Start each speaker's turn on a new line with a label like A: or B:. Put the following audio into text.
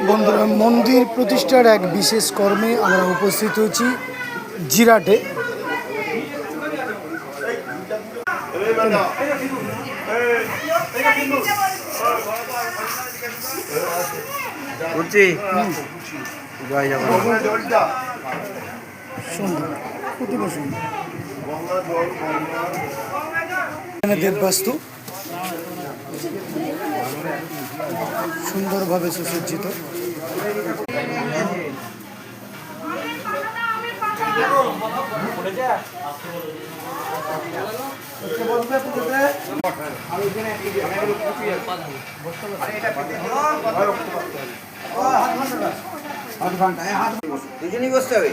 A: বন্ধুরা, মন্দির প্রতিষ্ঠার এক বিশেষ কর্মে আমরা উপস্থিত হয়েছি জিরাটে। দেববাস্তু সুন্দরভাবে সুসজ্জিত।
B: দুজনই বসতে হবে।